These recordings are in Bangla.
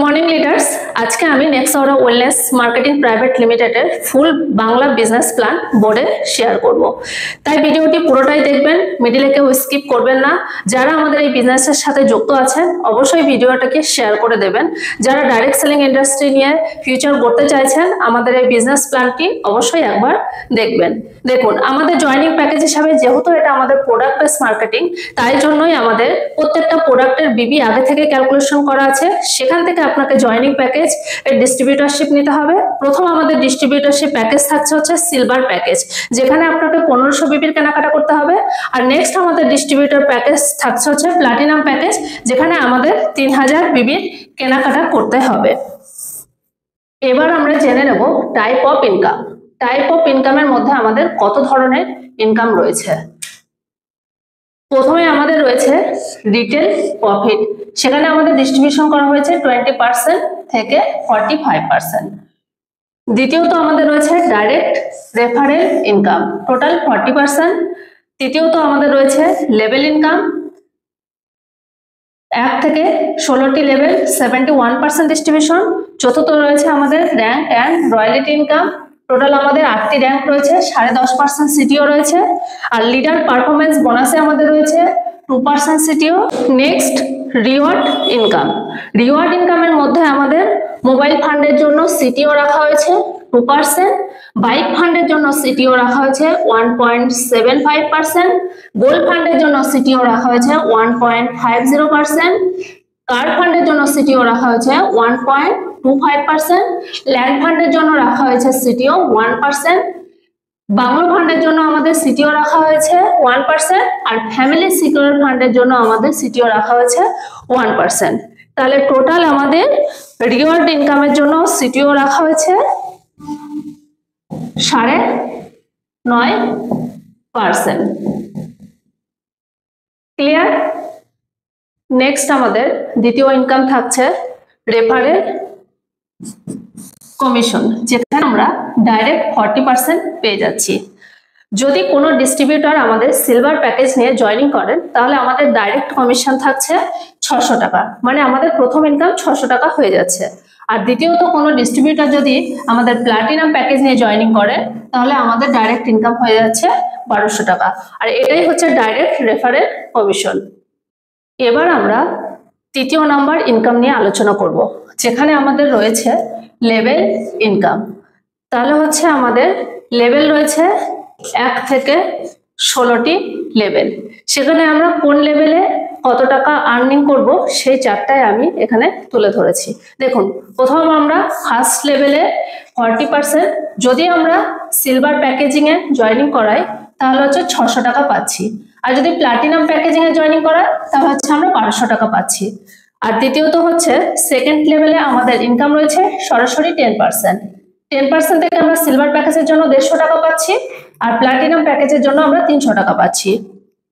মর্নিং লিডার্স, আজকে আমি নেক্সট অরা ওয়েলনেস মার্কেটিং প্রাইভেট লিমিটেডের ফুল বাংলা বিজনেস প্ল্যান বোর্ডে শেয়ার করব। তাই ভিডিওটি পুরোটাই দেখবেন, মিডিলে কেউ স্কিপ করবেন না। যারা আমাদের এই বিজনেসের সাথে যুক্ত আছেন অবশ্যই ভিডিওটাকে শেয়ার করে দেবেন। যারা ডাইরেক্ট সেলিং ইন্ডাস্ট্রি নিয়ে ফিউচার করতে চাইছেন আমাদের এই বিজনেস প্ল্যানটি অবশ্যই একবার দেখবেন। দেখুন, আমাদের জয়েনিং প্যাকেজ হিসাবে যেহেতু এটা আমাদের প্রোডাক্ট বেস মার্কেটিং, তাই জন্যই আমাদের প্রত্যেকটা প্রোডাক্টের বিবি আগে থেকে ক্যালকুলেশন করা আছে। সেখান থেকে আপনাকে জয়েনিং প্যাকেজ এর ডিস্ট্রিবিউটরশিপ নিতে হবে। প্রথম আমাদের ডিস্ট্রিবিউটরশিপ প্যাকেজ থাকছে হচ্ছে সিলভার প্যাকেজ, যেখানে আপনাকে 1500 বিবির কেনাকাটা করতে হবে। আর নেক্সট আমাদের ডিস্ট্রিবিউটর প্যাকেজ থাকছে হচ্ছে প্লাটিনাম প্যাকেজ, যেখানে আমাদের 3000 বিবির কেনাকাটা করতে হবে। এবার আমরা জেনে নেব type of income. Type of ইনকামের মধ্যে আমাদের কত ধরনের ইনকাম রয়েছে। প্রথমে আমাদের রয়েছে রিটেল প্রফিট, সেখানে আমাদের ডিস্ট্রিবিউশন করা হয়েছে 20% থেকে 45%। দ্বিতীয়ত আমাদের রয়েছে ডাইরেক্ট রেফারেল ইনকাম, টোটাল 40%। তৃতীয়ত আমাদের রয়েছে লেভেল ইনকাম, 1 থেকে 16টি লেভেল, 71% ডিস্ট্রিবিউশন। চতুর্থ রয়েছে আমাদের rank and royalty income, total আমাদের 8টি র্যাঙ্ক রয়েছে, 10.5% সিটিও রয়েছে। আর লিডার পারফরমেন্স বোনাসে আমাদের রয়েছে 2% CTO. Next reward income. Reward ইনকামের মধ্যে আমাদের মোবাইল ফান্ডের জন্য সিটিও রাখা হয়েছে 2%, বাইক ফান্ডের জন্য সিটিও রাখা হয়েছে 1.75%, গোল্ড ফান্ডের জন্য সিটিও রাখা হয়েছে 1.50%, কার ফান্ডের জন্য সিটিও রাখা হয়েছে 1.25%, ল্যান্ড ফান্ডের জন্য রাখা হয়েছে সিটিও 1%, বাংলো ফান্ডের জন্য আমাদের সিটিও রাখা হয়েছে 1%, আর ফ্যামিলি সিকিউর ফান্ডের জন্য আমাদের সিটিও রাখা হয়েছে 1%। তাহলে টোটাল আমাদের রিওয়ার্ড ইনকামের জন্য সিটিও রাখা হয়েছে 9.5%। ক্লিয়ার? নেক্সট আমাদের দ্বিতীয় ইনকাম থাকছে রেফারেল কমিশন, যেখানে আমরা ডাইরেক্ট 40% পেয়ে যাচ্ছি। যদি কোনো ডিস্ট্রিবিউটর আমাদের সিলভার প্যাকেজ নিয়ে জয়েনিং করেন তাহলে আমাদের ডাইরেক্ট কমিশন থাকছে 600 টাকা, মানে আমাদের প্রথম ইনকাম 600 টাকা হয়ে যাচ্ছে। আর দ্বিতীয়ত কোনো ডিস্ট্রিবিউটর যদি আমাদের প্লাটিনাম প্যাকেজ নিয়ে জয়েনিং করে তাহলে আমাদের ডাইরেক্ট ইনকাম হয়ে যাচ্ছে 1200 টাকা। আর এটাই হচ্ছে ডাইরেক্ট রেফারেল কমিশন। এবার আমরা তৃতীয় নাম্বার ইনকাম নিয়ে আলোচনা করব, যেখানে আমাদের রয়েছে লেভেল ইনকাম। তাহলে হচ্ছে আমাদের লেভেল রয়েছে 1 থেকে 16টি লেভেল। সেখানে আমরা কোন লেভেলে কত টাকা আর্নিং করব সেই চারটায় আমি এখানে তুলে ধরেছি। দেখুন, প্রথম আমরা ফার্স্ট লেভেলে 40%, যদি আমরা সিলভার প্যাকেজিং এ জয়েনিং করাই তাহলে হচ্ছে 600 টাকা পাচ্ছি। আর যদি প্লাটিনাম প্যাকেজিং এ জয়েনিং করাই তাহলে হচ্ছে আমরা 1200 টাকা পাচ্ছি। আর দ্বিতীয়ত হচ্ছে সেকেন্ড লেভেলে আমাদের ইনকাম রয়েছে সরাসরি 10%। 10% থেকে আমরা সিলভার প্যাকেজের জন্য 150 টাকা পাচ্ছি, আর প্লাটিনাম প্যাকেজের জন্য আমরা 300 টাকা পাচ্ছি।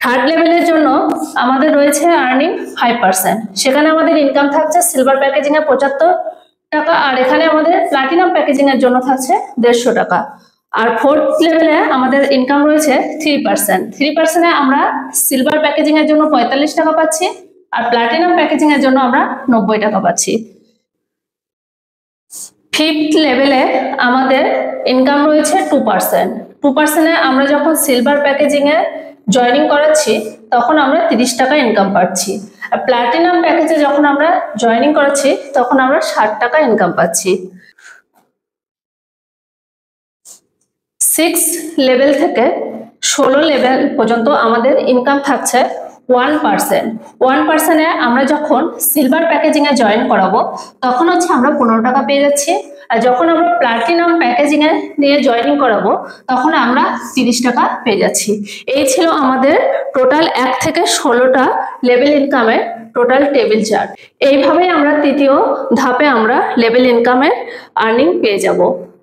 থার্ড লেভেলের জন্য আমাদের রয়েছে আর্নিং 5%, সেখানে আমাদের ইনকাম থাকছে সিলভার প্যাকেজিং এ 75 টাকা, আর এখানে আমাদের প্লাটিনাম প্যাকেজিং এর জন্য থাকছে 150 টাকা। আর ফোর্থ লেভেলে আমাদের ইনকাম রয়েছে 3%। 3%-এ আমরা সিলভার প্যাকেজিং এর জন্য 45 টাকা পাচ্ছি, আর প্লাটিনাম প্যাকেজিং এর জন্য আমরা 90 টাকা পাচ্ছি। ফিফথ লেভেলে আমাদের ইনকাম রয়েছে 2%। 2%-এ আমরা যখন সিলভার প্যাকেজিং এ জয়েনিং করাচ্ছি তখন আমরা 30 টাকা ইনকাম পাচ্ছি, আর প্লাটিনাম প্যাকেজে যখন আমরা জয়েনিং করাচ্ছি তখন আমরা 60 টাকা ইনকাম পাচ্ছি। 6 লেভেল থেকে 16 লেভেল পর্যন্ত আমাদের ইনকাম থাকছে 1%। 1%-এ আমরা যখন সিলভার প্যাকেজিং এ জয়েন করাবো তখন হচ্ছে আমরা 15 টাকা পেয়ে যাচ্ছি, আর যখন আমরা প্লাটিনাম প্যাকেজিং এ নিয়ে জয়েনিং করাবো তখন আমরা 30 টাকা পেয়ে যাচ্ছি। এই ছিল আমাদের টোটাল 1 থেকে 16টা লেভেল ইনকামের টোটাল টেবিল চার্ট। এইভাবেই আমরা তৃতীয় ধাপে আমরা লেভেল ইনকামের আর্নিং পেয়ে যাব।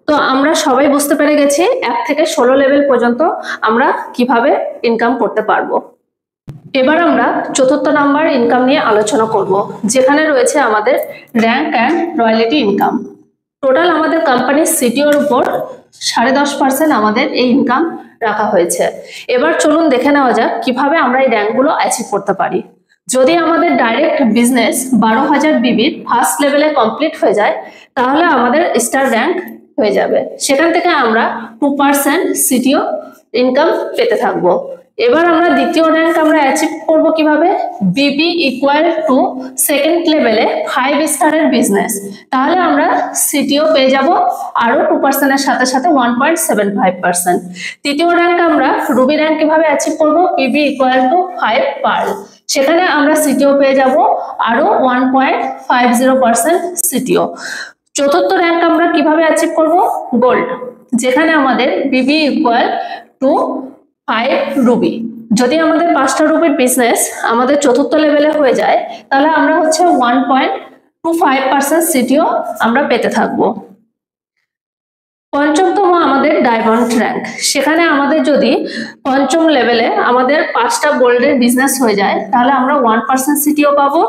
তো আমরা সবাই বুঝতে পেরে গেছি 1 থেকে 16 লেভেল পর্যন্ত আমরা কিভাবে ইনকাম করতে পারবো। এবার আমরা চতুর্থ নাম্বার ইনকাম নিয়ে আলোচনা করব, যেখানে রয়েছে আমাদের rank and royalty income. Total আমাদের কোম্পানির সিটিওর উপর 10.5% আমাদের এই ইনকাম রাখা হয়েছে। এবার চলুন দেখে নেওয়া যাক কিভাবে আমরা এই র্যাঙ্কগুলো অ্যাচিভ করতে পারি। যদি আমাদের ডাইরেক্ট বিজনেস 12,000 বিবির ফার্স্ট লেভেলে কমপ্লিট হয়ে যায় তাহলে আমাদের স্টার র্যাঙ্ক হয়ে যাবে, সেখান থেকে আমরা 2% সিটিও ইনকাম পেতে থাকবো। এবার আমরা দ্বিতীয় র্যাঙ্ক আমরা অ্যাচিভ করব কিভাবে, বিবি ইকুয়াল টু সেকেন্ড লেভেলে 5 স্টারের বিজনেস, তাহলে আমরা সিটিও পেয়ে যাব আরো 2% এর সাথে সাথে 1.75%। তৃতীয় র্যাঙ্ক আমরা রুবি র্যাঙ্ক কিভাবে অ্যাচিভ করব, বিবি ইকুয়াল টু 5 পার্ল, সেখানে আমরা সিটিও পেয়ে যাব আরো 1.50% সিটিও। চতুর্থ র্যাঙ্ক আমরা কিভাবে অ্যাচিভ করব, গোল্ড, যেখানে আমাদের বিবি ইকুয়াল টু 5 রুবি। যদি আমাদের 5টা রুবির বিজনেস আমাদের চতুর্থ লেভেলে হয়ে যায় তাহলে আমরা হচ্ছে 1.25% সিটিও আমরা পেতে থাকবো। পঞ্চমতম আমাদের ডায়মন্ড র্যাঙ্ক, সেখানে আমাদের যদি পঞ্চম লেভেলে আমাদের 5টা গোল্ডের বিজনেস হয়ে যায় তাহলে আমরা 1% সিটিও পাবো।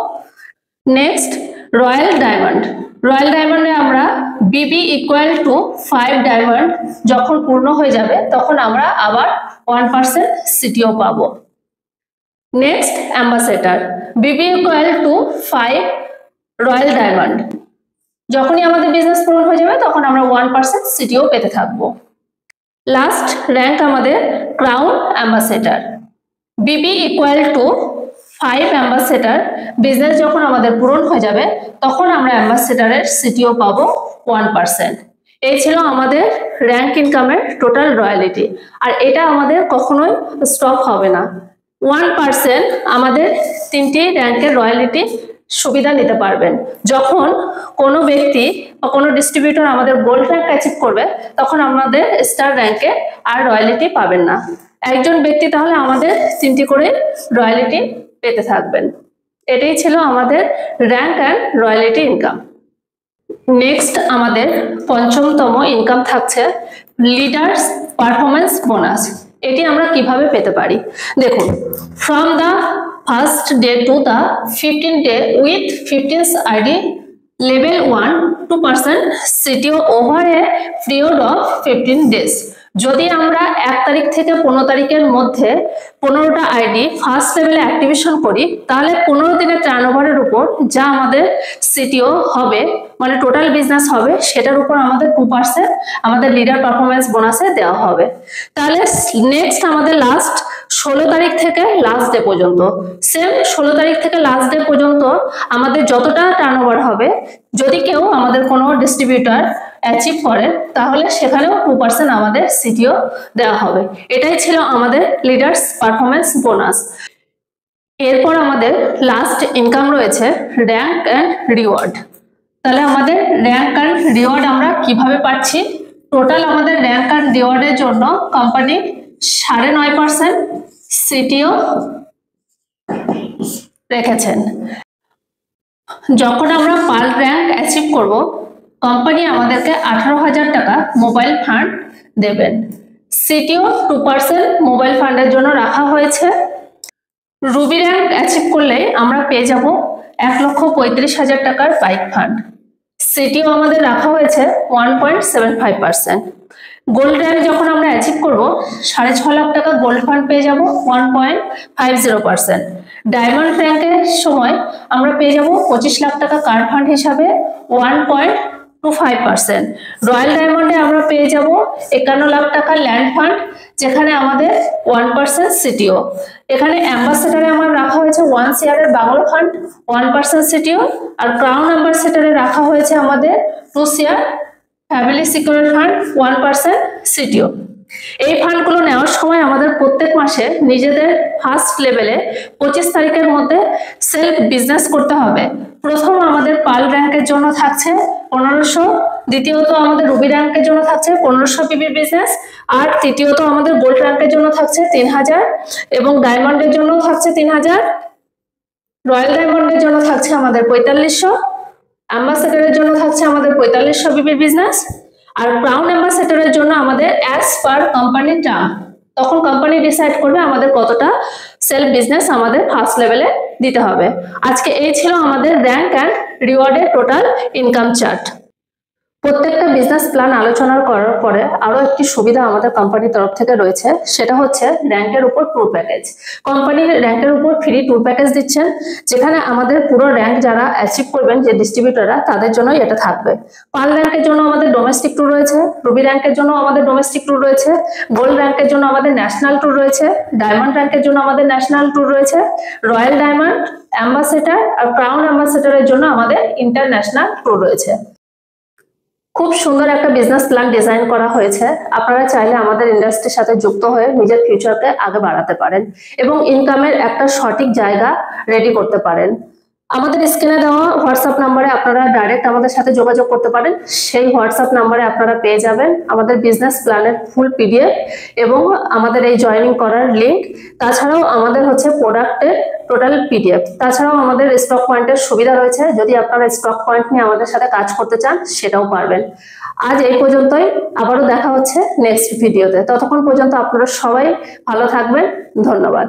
নেক্সট রয়্যাল ডায়মন্ড, রয়্যাল ডায়মন্ডে আমরা বিবি ইকুয়াল টু 5 ডায়মন্ড যখন পূর্ণ হয়ে যাবে তখন আমরা আবার 1% সিটিও পাবো। Next ambassador, Bibi equal to 5 royal diamond, যখনই আমাদের বিজনেস পূরণ হয়ে যাবে তখন আমরা 1% সিটিও পেতে থাকবো। লাস্ট র্যাঙ্ক আমাদের crown ambassador, Bibi equal to 5 ambassador business যখন আমাদের পূরণ হয়ে যাবে তখন আমরা অ্যাম্বাসেডরের সিটিও পাবো 1%। এই ছিল আমাদের র্যাঙ্ক ইনকামের টোটাল রয়্যালিটি, আর এটা আমাদের কখনোই স্টপ হবে না। 1% আমাদের 3টি র্যাঙ্কের রয়্যালিটি সুবিধা নিতে পারবেন। যখন কোনো ব্যক্তি বা কোনো ডিস্ট্রিবিউটর আমাদের গোল্ড র্যাঙ্ক অ্যাচিভ করবে তখন আমাদের স্টার র্যাঙ্কে আর রয়্যালিটি পাবেন না। একজন ব্যক্তি তাহলে আমাদের 3টি করে রয়্যালিটি পেতে থাকবেন। এটাই ছিল আমাদের rank and royalty income. Next আমাদের পঞ্চমতম ইনকাম থাকছে লিডার্স পারফরমেন্স বোনাস। এটি আমরা কিভাবে পেতে পারি, দেখুন, from the first day to the 15th day with 15th ID level 1 2% CTO over a period of 15 days। যদি আমরা 1 তারিখ থেকে 15 তারিখের মধ্যে 15টা আইডি ফার্স্ট লেভেলে অ্যাক্টিভেশন করি তাহলে 15 দিনের টার্নওভারের উপর যা আমাদের সিটিও হবে, মানে টোটাল বিজনেস হবে, সেটার উপর আমাদের 2% আমাদের লিডার পারফরমেন্স বোনাসে দেওয়া হবে। তাহলে নেক্সট আমাদের লাস্ট 16 তারিখ থেকে লাস্ট ডে পর্যন্ত, সেম 16 তারিখ থেকে লাস্ট ডে পর্যন্ত আমাদের যতটা টার্নওভার হবে, যদি কেউ আমাদের কোনো ডিস্ট্রিবিউটর অ্যাচিভ করে তাহলে সেখানেও 2% আমাদের সিটিও দেওয়া হবে। এটাই ছিল আমাদের লিডার্স পারফরমেন্স বোনাস। এরপর আমাদের লাস্ট ইনকাম রয়েছে র্যাঙ্ক অ্যান্ড রিওয়ার্ড। তাহলে আমাদের র্যাঙ্ক অ্যান্ড রিওয়ার্ড আমরা কিভাবে পাচ্ছি, টোটাল আমাদের র্যাঙ্ক অ্যান্ড রিওয়ার্ডের জন্য কোম্পানি 9.5% সিটিও রেখেছেন। যখন আমরা পার্ল র্যাঙ্ক অ্যাচিভ করব কোম্পানি আমাদেরকে 18,000 টাকা মোবাইল ফান্ড দেবেন। সিটিও 2% মোবাইল ফান্ডের জন্য রাখা হয়েছে। রুবি র্যাঙ্ক অ্যাচিভ করলে আমরা পেয়ে যাব 1,35,000 টাকার বাইক ফান্ড। সিটিও আমাদের রাখা হয়েছে 1.75%। গোল্ড র্যাঙ্ক যখন আমরা অ্যাচিভ করব 6.5 লাখ টাকা গোল্ড ফান্ড পেয়ে যাব 1.50%। ডায়মন্ড র্যাঙ্কের সময় আমরা পেয়ে যাব 25 লাখ টাকা কার ফান্ড হিসাবে 1.25%। রয়্যাল ডায়মন্ডে আমরা পেয়ে যাব 51 লাখ টাকা ল্যান্ড ফান্ড, যেখানে আমাদের 1% সিটিও। এখানে অ্যাম্বাসেডারে আমার রাখা হয়েছে 1 শেয়ারের বাংলো ফান্ড 1% সিটিও, আর ক্রাউন অ্যাম্বাসেডারে রাখা হয়েছে আমাদের 2 share family secure fund 1% CTO. এই ফান্ডগুলো নেওয়ার সময় আমাদের প্রত্যেক মাসে নিজেদের ফার্স্ট লেভেলে 25 তারিখের মধ্যে সেলফ বিজনেস করতে হবে। প্রথম আমাদের পার্ল র্যাঙ্কের জন্য থাকছে 1500, দ্বিতীয়ত আমাদের রুবি র্যাঙ্কের জন্য থাকছে 1500 পিবির বিজনেস, আর তৃতীয়ত আমাদের গোল্ড র্যাঙ্কের জন্য থাকছে 3000, এবং ডায়মন্ডের জন্য থাকছে 3000, রয়্যাল ডায়মন্ডের জন্য থাকছে আমাদের 4500, অ্যাম্বাসেডারের জন্য থাকছে আমাদের 4500 বিবির বিজনেস, আর ক্রাউন অ্যাম্বাসেডারের জন্য আমাদের অ্যাজ পার কোম্পানির টার্ম, তখন কোম্পানি ডিসাইড করবে আমাদের কতটা সেলফ বিজনেস আমাদের ফার্স্ট লেভেলে দিতে হবে। আজকে এই ছিল আমাদের র্যাঙ্ক অ্যান্ড রিওয়ার্ডের টোটাল ইনকাম চার্ট। প্রত্যেকটা বিজনেস প্ল্যান আলোচনা করার পরে আরো একটি সুবিধা আমাদের কোম্পানির তরফ থেকে রয়েছে, সেটা হচ্ছে র্যাঙ্কের উপর ট্যুর প্যাকেজ। কোম্পানির র্যাঙ্কের উপর ফ্রি ট্যুর প্যাকেজ দিচ্ছেন, যেখানে আমাদের পুরো র্যাঙ্ক যারা অ্যাচিভ করবেন যে ডিস্ট্রিবিউটররা, তাদের জন্যই এটা থাকবে। পার্ল র্যাঙ্কের জন্য আমাদের ডোমেস্টিক ট্যুর রয়েছে, রুবি র্যাঙ্কের জন্য আমাদের ডোমেস্টিক ট্যুর রয়েছে, গোল্ড র্যাঙ্কের জন্য আমাদের ন্যাশনাল ট্যুর রয়েছে, ডায়মন্ড র্যাঙ্কের জন্য আমাদের ন্যাশনাল ট্যুর রয়েছে, রয়্যাল ডায়মন্ড, অ্যাম্বাসেডর আর ক্রাউন অ্যাম্বাসেডরের জন্য আমাদের ইন্টারন্যাশনাল ট্যুর রয়েছে। খুব সুন্দর একটা বিজনেস প্ল্যান ডিজাইন করা হয়েছে। আপনারা চাইলে আমাদের ইন্ডাস্ট্রির সাথে যুক্ত হয়ে নিজের ফিউচারকে আগে বাড়াতে পারেন এবং ইনকামের একটা সঠিক জায়গা রেডি করতে পারেন। আমাদের স্ক্রিনে দেওয়া হোয়াটসঅ্যাপ নাম্বারে আপনারা ডাইরেক্ট আমাদের সাথে যোগাযোগ করতে পারেন। সেই হোয়াটসঅ্যাপ নাম্বারে আপনারা পেয়ে যাবেন আমাদের বিজনেস প্ল্যানের ফুল পিডিএফ এবং আমাদের এই জয়েনিং করার লিঙ্ক। তাছাড়াও আমাদের হচ্ছে প্রোডাক্টের টোটাল পিডিএফ। তাছাড়াও আমাদের স্টক পয়েন্টের সুবিধা রয়েছে, যদি আপনারা স্টক পয়েন্ট নিয়ে আমাদের সাথে কাজ করতে চান সেটাও পারবেন। আজ এই পর্যন্তই, আবারও দেখা হচ্ছে নেক্সট ভিডিওতে। ততক্ষণ পর্যন্ত আপনারা সবাই ভালো থাকবেন। ধন্যবাদ।